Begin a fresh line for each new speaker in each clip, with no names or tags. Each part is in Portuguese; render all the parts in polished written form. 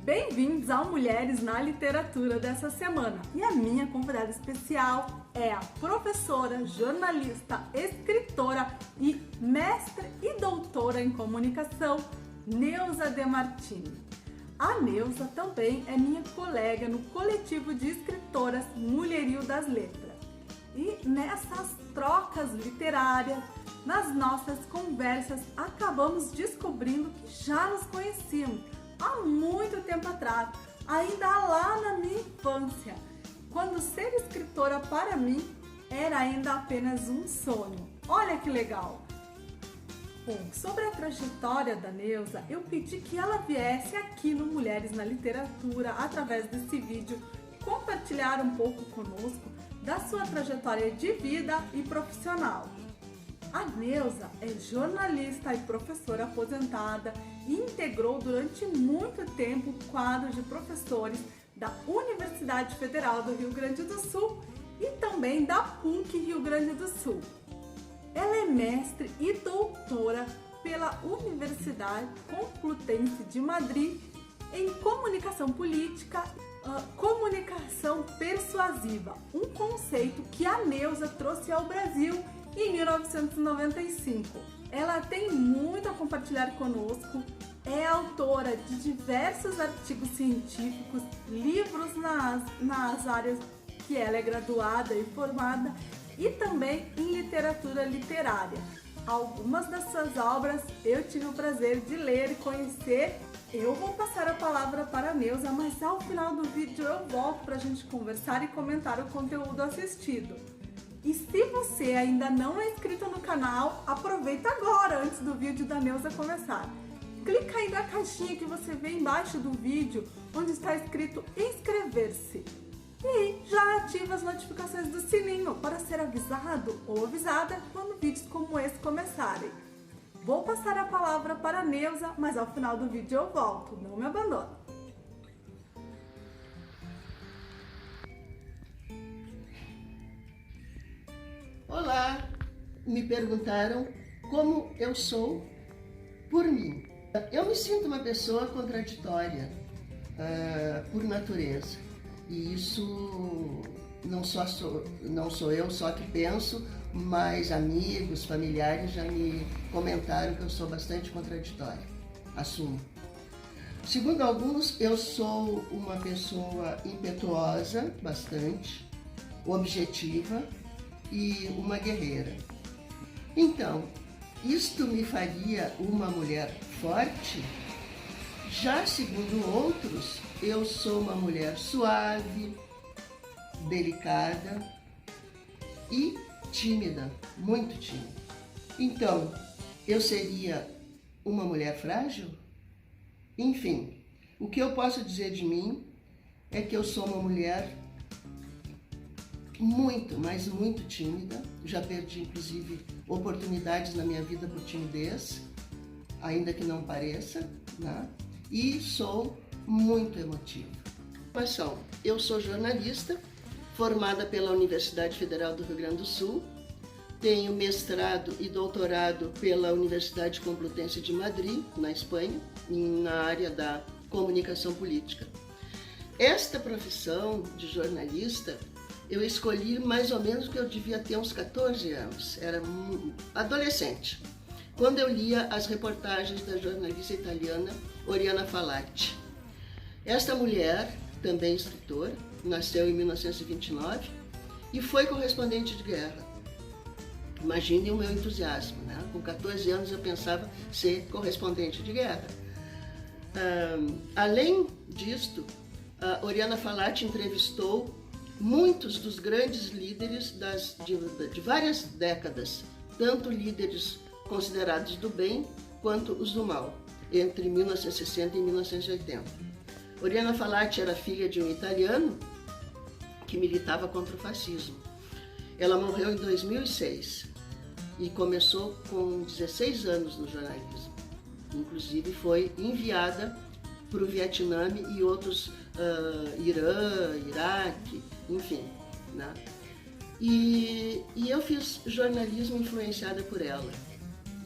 Bem-vindos ao Mulheres na Literatura dessa semana. E a minha convidada especial é a professora, jornalista, escritora e mestre e doutora em comunicação, Neuza De Martini. A Neuza também é minha colega no coletivo de escritoras Mulherio das Letras. E nessas trocas literárias, nas nossas conversas, acabamos descobrindo que já nos conhecíamos há muito tempo atrás, ainda lá na minha infância, quando ser escritora para mim era ainda apenas um sonho. Olha que legal! Bom, sobre a trajetória da Neuza, eu pedi que ela viesse aqui no Mulheres na Literatura, através desse vídeo, compartilhar um pouco conosco da sua trajetória de vida e profissional. A Neuza é jornalista e professora aposentada e integrou durante muito tempo o quadro de professores da Universidade Federal do Rio Grande do Sul e também da PUC Rio Grande do Sul. Ela é mestre e doutora pela Universidade Complutense de Madrid em comunicação política, comunicação persuasiva, um conceito que a Neuza trouxe ao Brasil em 1995. Ela tem muito a compartilhar conosco, é autora de diversos artigos científicos, livros nas áreas que ela é graduada e formada e também em literatura literária. Algumas das suas obras eu tive o prazer de ler e conhecer. Eu vou passar a palavra para a Neuza, mas ao final do vídeo eu volto para a gente conversar e comentar o conteúdo assistido. E se você ainda não é inscrito no canal, aproveita agora, antes do vídeo da Neuza começar. Clica aí na caixinha que você vê embaixo do vídeo, onde está escrito inscrever-se. E já ativa as notificações do sininho para ser avisado ou avisada quando vídeos como esse começarem. Vou passar a palavra para a Neuza, mas ao final do vídeo eu volto, não me abandone.
Olá! Me perguntaram como eu sou por mim. Eu me sinto uma pessoa contraditória por natureza. E isso não sou eu só que penso, mas amigos, familiares já me comentaram que eu sou bastante contraditória. Assumo. Segundo alguns, eu sou uma pessoa impetuosa, bastante, objetiva e uma guerreira. Então, isto me faria uma mulher forte? Já segundo outros, eu sou uma mulher suave, delicada e tímida, muito tímida. Então, eu seria uma mulher frágil? Enfim, o que eu posso dizer de mim é que eu sou uma mulher muito, mas muito tímida. Já perdi, inclusive, oportunidades na minha vida por timidez, ainda que não pareça, né? E sou muito emotiva. Eu sou jornalista, formada pela Universidade Federal do Rio Grande do Sul, tenho mestrado e doutorado pela Universidade Complutense de Madrid, na Espanha, na área da comunicação política. Esta profissão de jornalista eu escolhi mais ou menos que eu devia ter uns 14 anos, era adolescente, quando eu lia as reportagens da jornalista italiana Oriana Fallaci. Esta mulher, também escritora, nasceu em 1929 e foi correspondente de guerra. Imagine o meu entusiasmo, né? Com 14 anos eu pensava ser correspondente de guerra. Além disto, a Oriana Fallaci entrevistou muitos dos grandes líderes de várias décadas, tanto líderes considerados do bem quanto os do mal, entre 1960 e 1980. Oriana Fallaci era filha de um italiano que militava contra o fascismo. Ela morreu em 2006 e começou com 16 anos no jornalismo. Inclusive foi enviada para o Vietnã e outros, Irã, Iraque, enfim, né? E eu fiz jornalismo influenciada por ela.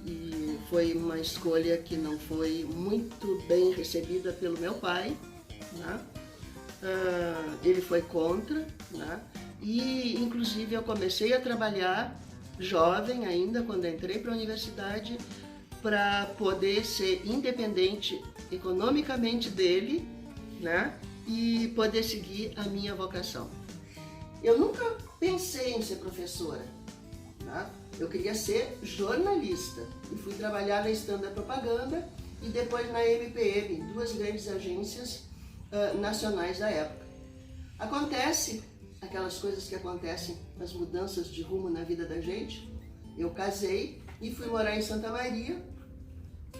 E foi uma escolha que não foi muito bem recebida pelo meu pai, né? Ele foi contra, né? E inclusive eu comecei a trabalhar jovem ainda, quando entrei para a universidade, para poder ser independente economicamente dele, né? E poder seguir a minha vocação. Eu nunca pensei em ser professora, né? Eu queria ser jornalista e fui trabalhar na Standard Propaganda e depois na MPM, duas grandes agências nacionais da época. Acontece aquelas coisas que acontecem, as mudanças de rumo na vida da gente. Eu casei e fui morar em Santa Maria.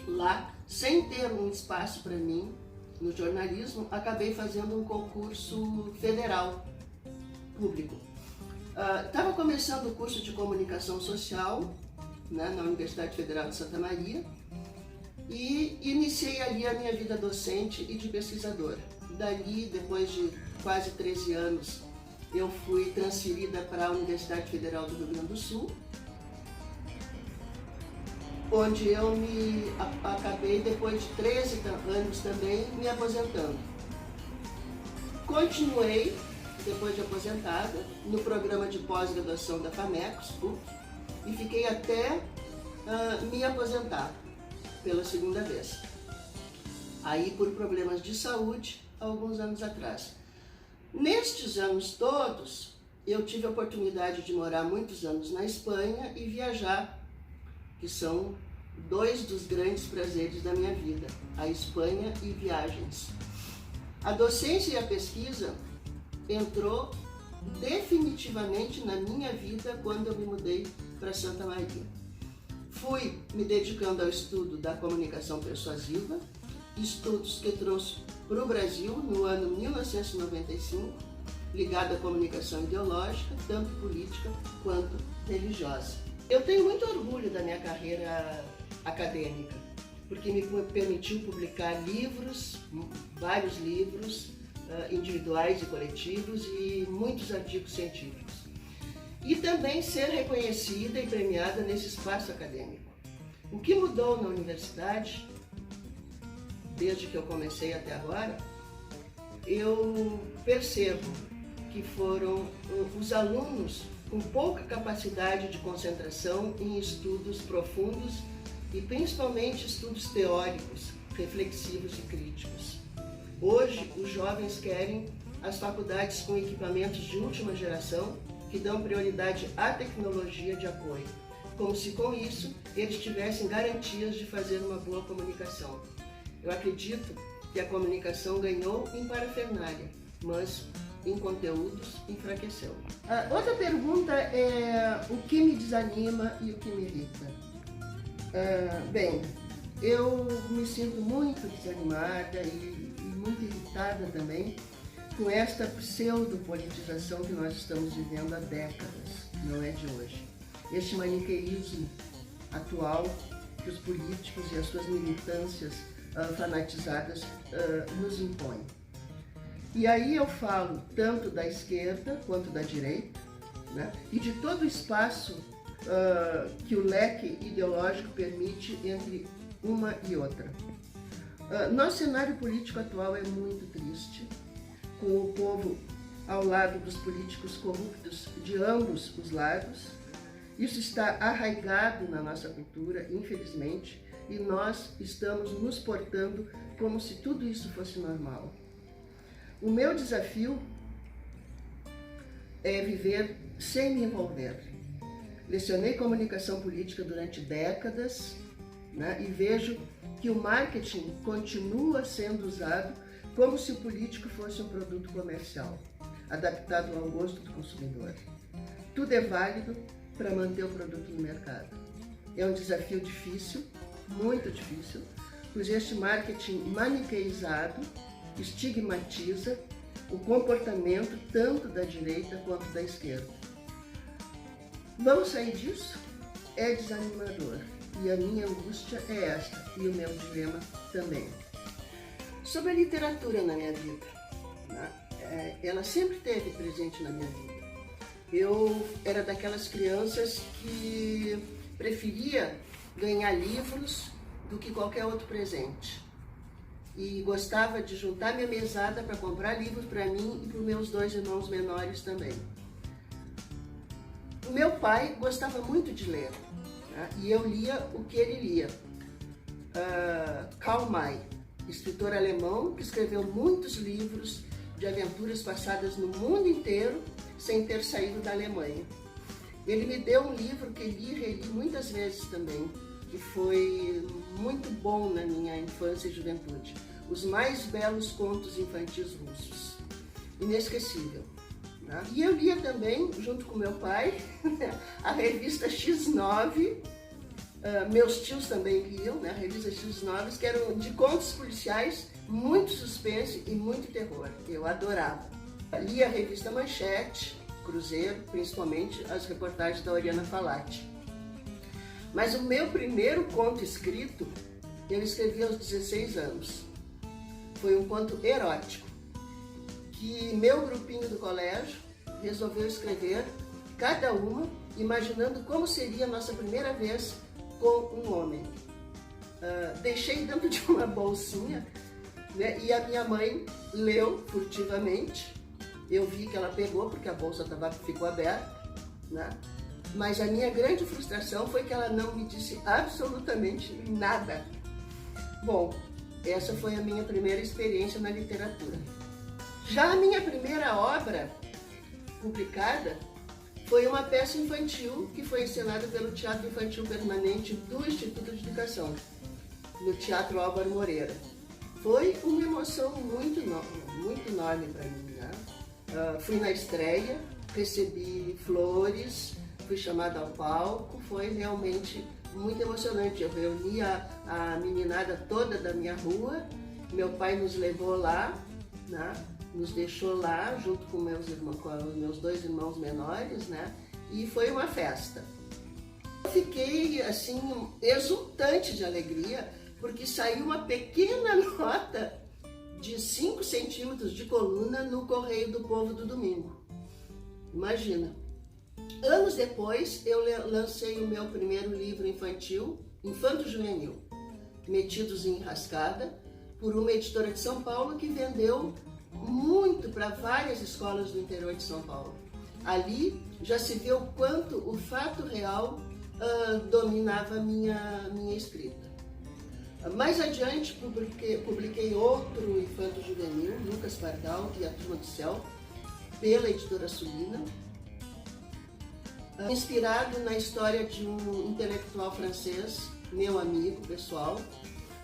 Lá, sem ter um espaço para mim no jornalismo, acabei fazendo um concurso federal público. Estava começando o curso de comunicação social, né, na Universidade Federal de Santa Maria, e iniciei ali a minha vida docente e de pesquisadora. Dali, depois de quase 13 anos, eu fui transferida para a Universidade Federal do Rio Grande do Sul, onde eu acabei, depois de 13 anos também, me aposentando. Continuei, depois de aposentada, no programa de pós-graduação da FAMECOS, PUC, e fiquei até me aposentar pela segunda vez. Aí por problemas de saúde, alguns anos atrás. Nestes anos todos, eu tive a oportunidade de morar muitos anos na Espanha e viajar, que são dois dos grandes prazeres da minha vida, a Espanha e viagens. A docência e a pesquisa entrou definitivamente na minha vida quando eu me mudei para Santa Maria. Fui me dedicando ao estudo da comunicação persuasiva, estudos que trouxe para o Brasil no ano 1995, ligado à comunicação ideológica, tanto política quanto religiosa. Eu tenho muito orgulho da minha carreira acadêmica, porque me permitiu publicar livros, vários livros, individuais e coletivos, e muitos artigos científicos. E também ser reconhecida e premiada nesse espaço acadêmico. O que mudou na universidade, desde que eu comecei até agora, eu percebo que foram os alunos com pouca capacidade de concentração em estudos profundos e principalmente estudos teóricos, reflexivos e críticos. Hoje, os jovens querem as faculdades com equipamentos de última geração que dão prioridade à tecnologia de apoio, como se com isso eles tivessem garantias de fazer uma boa comunicação. Eu acredito que a comunicação ganhou em parafernália, mas em conteúdos enfraqueceu. A outra pergunta é o que me desanima e o que me irrita. Bem, eu me sinto muito desanimada e muito irritada também com esta pseudo-politização que nós estamos vivendo há décadas, não é de hoje. Este maniqueísmo atual que os políticos e as suas militâncias fanatizadas nos impõem. E aí eu falo tanto da esquerda quanto da direita, né? E de todo o espaço que o leque ideológico permite entre uma e outra. Nosso cenário político atual é muito triste, com o povo ao lado dos políticos corruptos de ambos os lados. Isso está arraigado na nossa cultura, infelizmente, e nós estamos nos portando como se tudo isso fosse normal. O meu desafio é viver sem me envolver. Lecionei comunicação política durante décadas, né, e vejo que o marketing continua sendo usado como se o político fosse um produto comercial, adaptado ao gosto do consumidor. Tudo é válido para manter o produto no mercado. É um desafio difícil, muito difícil, pois este marketing maniqueizado estigmatiza o comportamento tanto da direita quanto da esquerda. Vamos sair disso? É desanimador, e a minha angústia é esta, e o meu dilema também. Sobre a literatura na minha vida, né? Ela sempre esteve presente na minha vida. Eu era daquelas crianças que preferia ganhar livros do que qualquer outro presente. e gostava de juntar minha mesada para comprar livros para mim e para os meus 2 irmãos menores também. O meu pai gostava muito de ler, né? E eu lia o que ele lia. Karl May, escritor alemão que escreveu muitos livros de aventuras passadas no mundo inteiro sem ter saído da Alemanha. Ele me deu um livro que li e reli muitas vezes também, que foi muito bom na minha infância e juventude. Os mais belos contos infantis russos. Inesquecível. Né? E eu lia também, junto com meu pai, a revista X9. Meus tios também liam, né? A revista X9, que eram de contos policiais, muito suspense e muito terror. Eu adorava. Lia a revista Manchete, Cruzeiro, principalmente as reportagens da Oriana Falati. Mas o meu primeiro conto escrito, eu escrevi aos 16 anos. Foi um conto erótico, que meu grupinho do colégio resolveu escrever, cada uma, imaginando como seria a nossa primeira vez com um homem. Deixei dentro de uma bolsinha, né, e a minha mãe leu furtivamente. Eu vi que ela pegou, porque a bolsa ficou aberta, né? Mas a minha grande frustração foi que ela não me disse absolutamente nada. Bom, essa foi a minha primeira experiência na literatura. Já a minha primeira obra publicada foi uma peça infantil que foi encenada pelo Teatro Infantil Permanente do Instituto de Educação, no Teatro Álvaro Moreira. Foi uma emoção muito enorme para mim, né? Fui na estreia, recebi flores, fui chamada ao palco, foi realmente muito emocionante. Eu reuni a meninada toda da minha rua, meu pai nos levou lá, né? Nos deixou lá junto com os meus 2 irmãos menores, né? E foi uma festa. Eu fiquei assim exultante de alegria, porque saiu uma pequena nota de 5 centímetros de coluna no Correio do Povo do domingo. Imagina. Anos depois, eu lancei o meu primeiro livro infantil, infanto-juvenil, Metidos em Enrascada, por uma editora de São Paulo que vendeu muito para várias escolas do interior de São Paulo. Ali já se vê o quanto o fato real dominava a minha escrita. Mais adiante, publiquei outro infanto-juvenil, Lucas Pardal e a Turma do Céu, pela editora Sulina, inspirado na história de um intelectual francês, meu amigo pessoal,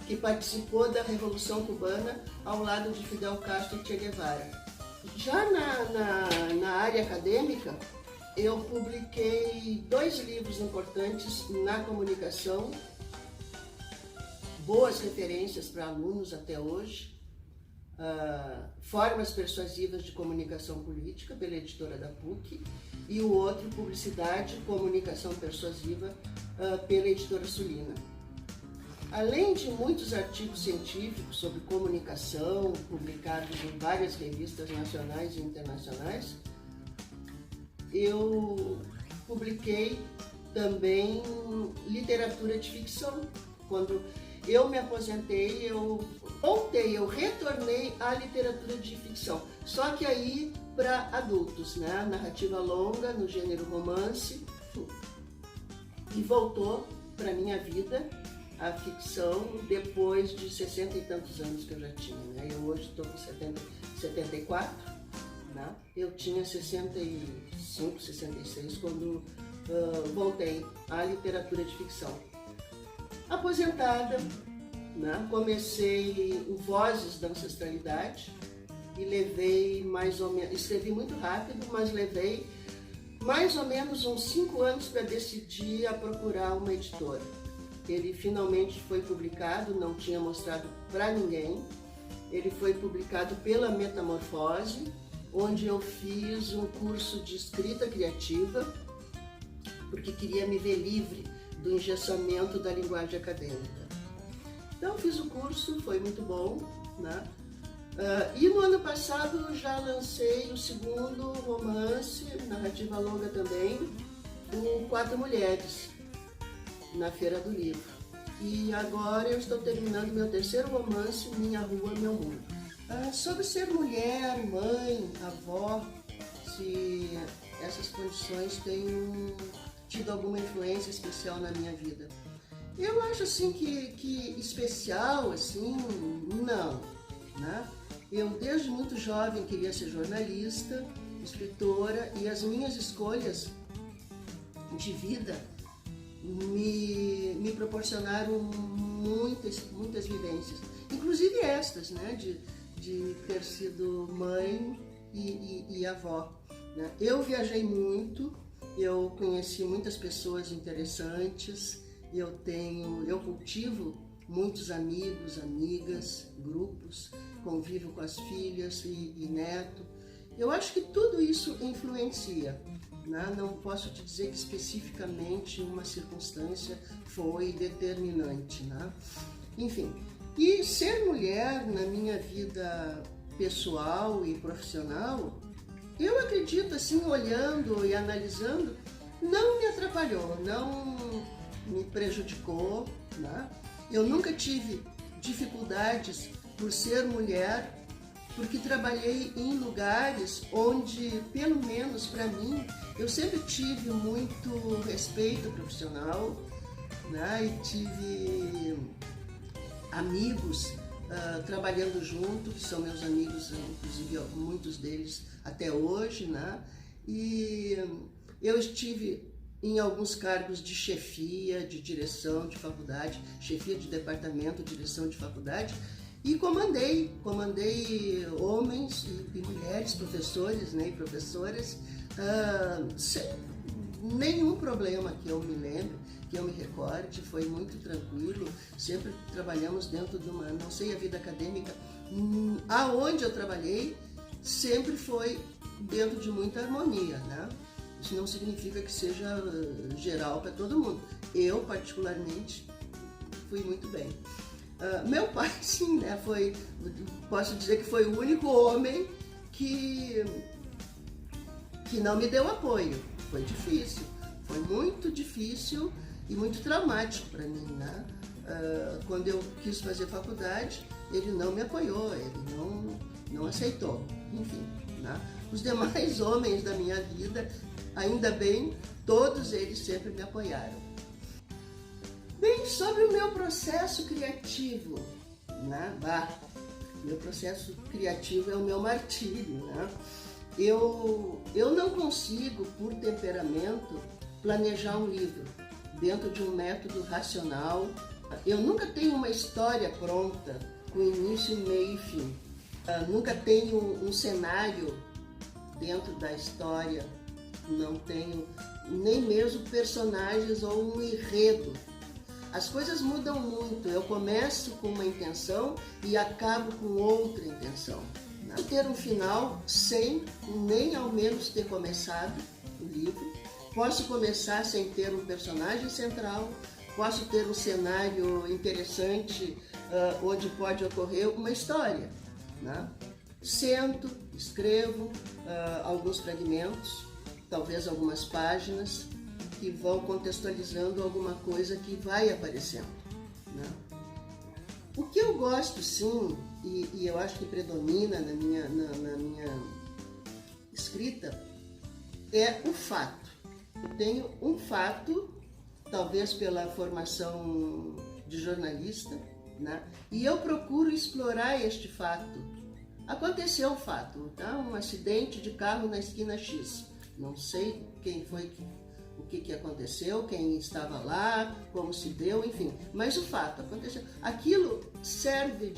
que participou da Revolução Cubana ao lado de Fidel Castro e Che Guevara. Já na área acadêmica, eu publiquei 2 livros importantes na comunicação, boas referências para alunos até hoje, Formas Persuasivas de Comunicação Política, pela editora da PUC, e o outro, Publicidade e Comunicação Persuasiva, pela editora Sulina. Além de muitos artigos científicos sobre comunicação, publicados em várias revistas nacionais e internacionais, eu publiquei também literatura de ficção. Quando eu me aposentei, eu retornei à literatura de ficção, só que aí para adultos, né? Narrativa longa, no gênero romance, e voltou para minha vida a ficção depois de 60 e tantos anos que eu já tinha, né? Eu hoje estou com 74, né? Eu tinha 65, 66 quando voltei à literatura de ficção. Aposentada, né? Comecei em Vozes da Ancestralidade e levei mais ou menos, escrevi muito rápido, mas levei mais ou menos uns 5 anos para decidir a procurar uma editora. Ele finalmente foi publicado, não tinha mostrado para ninguém. Ele foi publicado pela Metamorfose, onde eu fiz um curso de escrita criativa, porque queria me ver livre do engessamento da linguagem acadêmica. Então fiz o curso, foi muito bom, né? E no ano passado já lancei o segundo romance, narrativa longa também, o 4 Mulheres, na Feira do Livro. e agora eu estou terminando meu terceiro romance, Minha Rua, Meu Mundo. Sobre ser mulher, mãe, avó, se essas condições têm tido alguma influência especial na minha vida. Eu acho assim que especial, assim, não, né? Eu desde muito jovem queria ser jornalista, escritora, e as minhas escolhas de vida me proporcionaram muitas vivências, inclusive estas, né, de ter sido mãe e avó, né? Eu viajei muito, eu conheci muitas pessoas interessantes, eu cultivo muitos amigos, amigas, grupos, convivo com as filhas e neto. Eu acho que tudo isso influencia, né? Não posso te dizer que especificamente uma circunstância foi determinante, né? Enfim, e ser mulher na minha vida pessoal e profissional, eu acredito, assim, olhando e analisando, não me atrapalhou, não me prejudicou, né? Eu nunca tive dificuldades por ser mulher, porque trabalhei em lugares onde, pelo menos para mim, eu sempre tive muito respeito profissional, né? E tive amigos trabalhando junto, que são meus amigos, inclusive muitos deles até hoje, né? E eu estive em alguns cargos de chefia, de direção de faculdade, chefia de departamento, direção de faculdade, e comandei homens e mulheres, professores, né, e professoras, sem nenhum problema que eu me lembre, que eu me recorde, foi muito tranquilo, sempre trabalhamos dentro de uma, não sei a vida acadêmica, aonde eu trabalhei, sempre foi dentro de muita harmonia, né? Isso não significa que seja geral para todo mundo. Eu, particularmente, fui muito bem. Meu pai, sim, né, posso dizer que foi o único homem que não me deu apoio. Foi difícil, foi muito difícil e muito traumático para mim, né? Quando eu quis fazer faculdade, ele não me apoiou, ele não aceitou, enfim, né? Os demais homens da minha vida, ainda bem, todos eles sempre me apoiaram. Bem, sobre o meu processo criativo, né? Meu processo criativo é o meu martírio, né? Eu não consigo, por temperamento, planejar um livro dentro de um método racional. Eu nunca tenho uma história pronta, com início, meio e fim. Nunca tenho um cenário dentro da história, não tenho nem mesmo personagens ou um enredo. As coisas mudam muito, eu começo com uma intenção e acabo com outra intenção. Não ter um final sem nem ao menos ter começado o livro. Posso começar sem ter um personagem central, posso ter um cenário interessante onde pode ocorrer uma história, né? Sento, escrevo alguns fragmentos, talvez algumas páginas, que vão contextualizando alguma coisa que vai aparecendo, né? O que eu gosto, sim, e eu acho que predomina na minha escrita, é o fato. Eu tenho um fato, talvez pela formação de jornalista, né? E eu procuro explorar este fato. Aconteceu um fato, tá? Um acidente de carro na esquina X. Não sei quem foi, o que aconteceu, quem estava lá, como se deu, enfim. Mas o fato aconteceu. Aquilo serve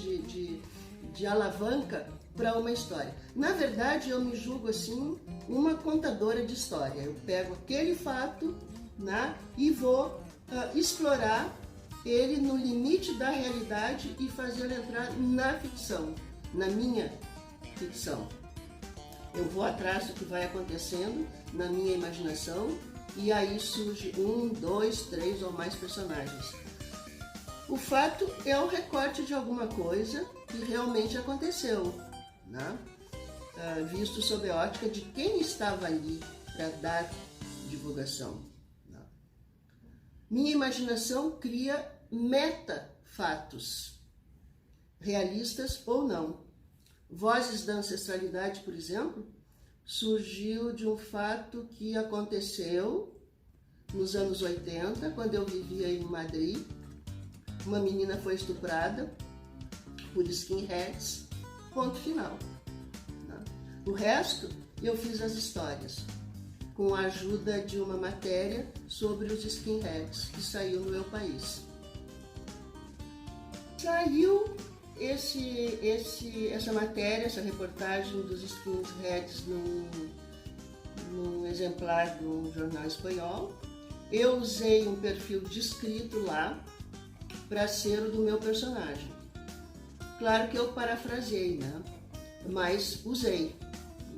de alavanca para uma história. Na verdade, eu me julgo assim uma contadora de história. Eu pego aquele fato, né, e vou explorar ele no limite da realidade e fazê-lo entrar na ficção, na minha ficção. Eu vou atrás do que vai acontecendo na minha imaginação e aí surge 1, 2, 3 ou mais personagens. O fato é o recorte de alguma coisa que realmente aconteceu, né? Visto sob a ótica de quem estava ali para dar divulgação, né? Minha imaginação cria meta-fatos, realistas ou não. Vozes da Ancestralidade, por exemplo, surgiu de um fato que aconteceu nos anos 80, quando eu vivia em Madrid. Uma menina foi estuprada por skinheads, ponto final. O resto, eu fiz as histórias, com a ajuda de uma matéria sobre os skinheads, que saiu no meu país. Saiu essa matéria, essa reportagem dos skinheads num exemplar do jornal espanhol. Eu usei um perfil descrito lá para ser o do meu personagem. Claro que eu parafraseei, né? Mas usei.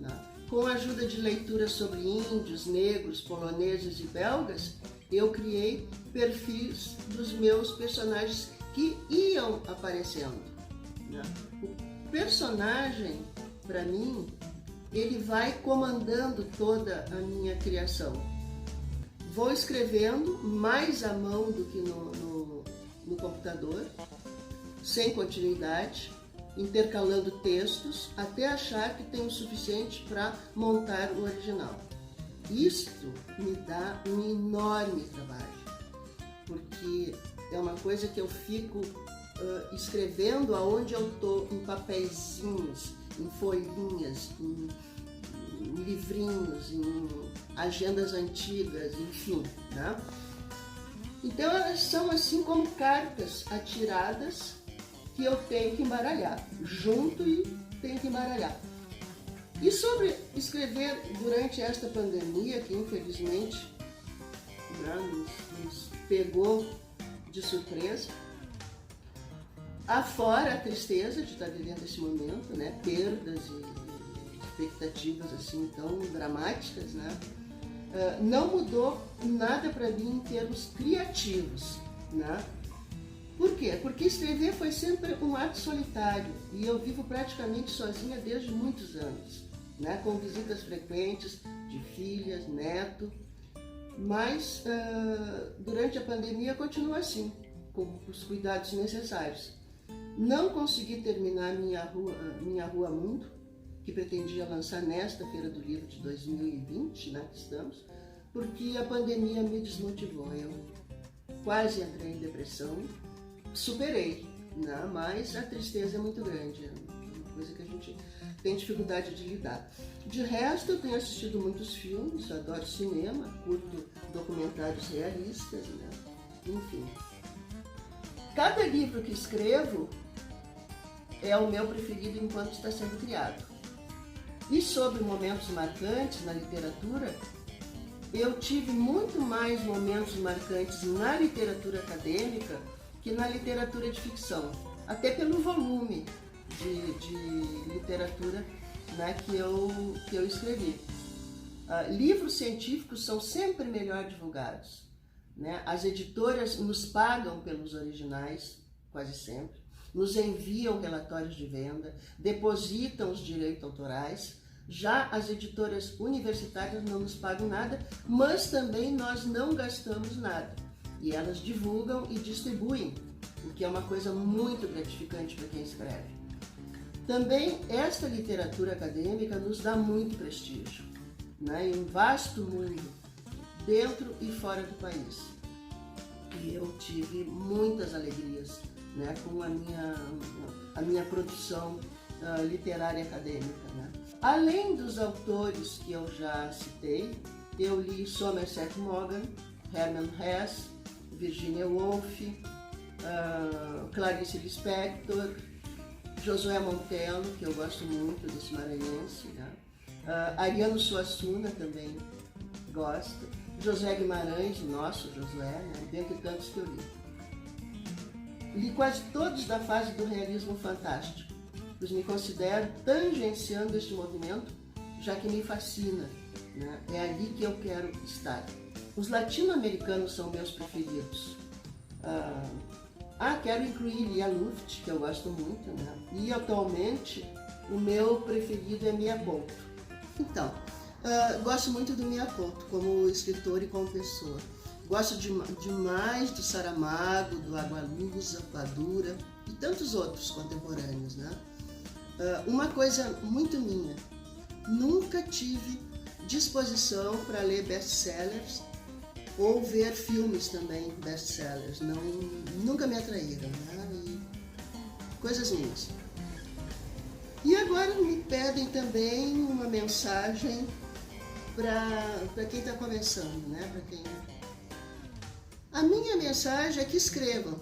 Né? Com a ajuda de leituras sobre índios, negros, poloneses e belgas, eu criei perfis dos meus personagens que iam aparecendo. Né? O personagem, para mim, ele vai comandando toda a minha criação. Vou escrevendo mais à mão do que no computador, sem continuidade, intercalando textos, até achar que tenho o suficiente para montar o original. Isto me dá um enorme trabalho, porque é uma coisa que eu fico escrevendo aonde eu estou, em papeizinhos, em folhinhas, em livrinhos, em agendas antigas, enfim, né? Então elas são assim como cartas atiradas que eu tenho que embaralhar, junto e tenho que embaralhar. E sobre escrever durante esta pandemia, que infelizmente, né, nos pegou de surpresa, afora a tristeza de estar vivendo esse momento, né, perdas e expectativas assim tão dramáticas, né, não mudou nada para mim em termos criativos, né? Por quê? Porque escrever foi sempre um ato solitário e eu vivo praticamente sozinha desde muitos anos, né? Com visitas frequentes de filhas, neto, mas durante a pandemia continua assim, com os cuidados necessários. Não consegui terminar minha Rua Mundo, que pretendia lançar nesta Feira do Livro de 2020, né, que estamos, porque a pandemia me desmotivou. Eu quase entrei em depressão, superei, né, mas a tristeza é muito grande, é uma coisa que a gente tem dificuldade de lidar. De resto, eu tenho assistido muitos filmes, adoro cinema, curto documentários realistas, né, enfim. Cada livro que escrevo é o meu preferido enquanto está sendo criado. E sobre momentos marcantes na literatura, eu tive muito mais momentos marcantes na literatura acadêmica que na literatura de ficção, até pelo volume de literatura, né, que eu escrevi. Livros científicos são sempre melhor divulgados, né? As editoras nos pagam pelos originais, quase sempre, nos enviam relatórios de venda, depositam os direitos autorais. Já as editoras universitárias não nos pagam nada, mas também nós não gastamos nada. E elas divulgam e distribuem, o que é uma coisa muito gratificante para quem escreve. Também esta literatura acadêmica nos dá muito prestígio, né, em um vasto mundo, dentro e fora do país. E eu tive muitas alegrias, né, com a minha produção literária acadêmica, né. Além dos autores que eu já citei, eu li Somerset Maugham, Hermann Hesse, Virginia Woolf, Clarice Lispector, Josué Montello, que eu gosto muito, desse maranhense, né? Ariano Suassuna também gosto, José Guimarães, nosso Josué, né? Dentre tantos que eu li. Li quase todos da fase do realismo fantástico, pois me considero tangenciando este movimento, já que me fascina, né? É ali que eu quero estar. Os latino-americanos são meus preferidos. Quero incluir Lia Luft, que eu gosto muito, né? E atualmente o meu preferido é Miyakoto. Então, gosto muito do Miyakoto como escritor e como pessoa. Gosto demais do Saramago, do Agualusa, Padura e tantos outros contemporâneos, né? Uma coisa muito minha, nunca tive disposição para ler best-sellers ou ver filmes também best-sellers, nunca me atraíram, né? E coisas minhas. E agora me pedem também uma mensagem para quem está começando, né? Para quem... A minha mensagem é que escrevam,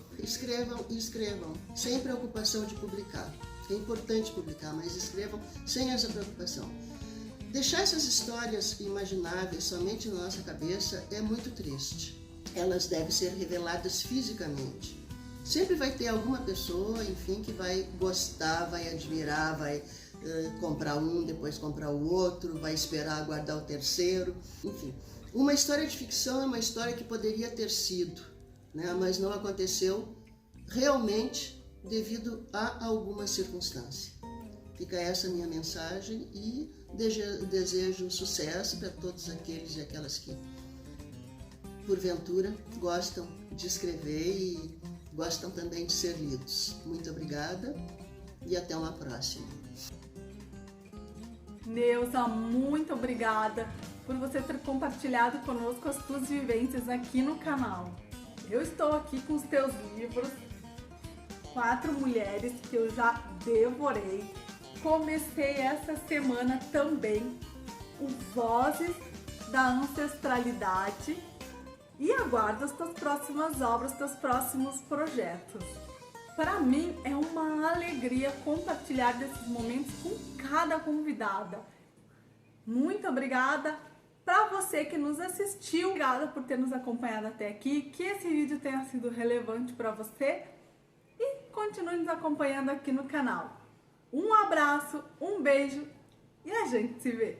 sem preocupação de publicar. É importante publicar, mas escrevam sem essa preocupação. Deixar essas histórias imagináveis somente na nossa cabeça é muito triste. Elas devem ser reveladas fisicamente. Sempre vai ter alguma pessoa, enfim, que vai gostar, vai admirar, vai comprar um, depois comprar o outro, vai esperar aguardar o terceiro, enfim. Uma história de ficção é uma história que poderia ter sido, né, mas não aconteceu realmente devido a alguma circunstância. Fica essa minha mensagem e desejo sucesso para todos aqueles e aquelas que, porventura, gostam de escrever e gostam também de ser lidos. Muito obrigada e até uma próxima.
Neuza, muito obrigada por você ter compartilhado conosco as suas vivências aqui no canal. Eu estou aqui com os teus livros, 4 Mulheres, que eu já devorei. Comecei essa semana também o Vozes da Ancestralidade e aguardo as tuas próximas obras, teus próximos projetos. Para mim é uma alegria compartilhar desses momentos com cada convidada. Muito obrigada para você que nos assistiu, obrigada por ter nos acompanhado até aqui, que esse vídeo tenha sido relevante para você e continue nos acompanhando aqui no canal. Um abraço, um beijo e a gente se vê!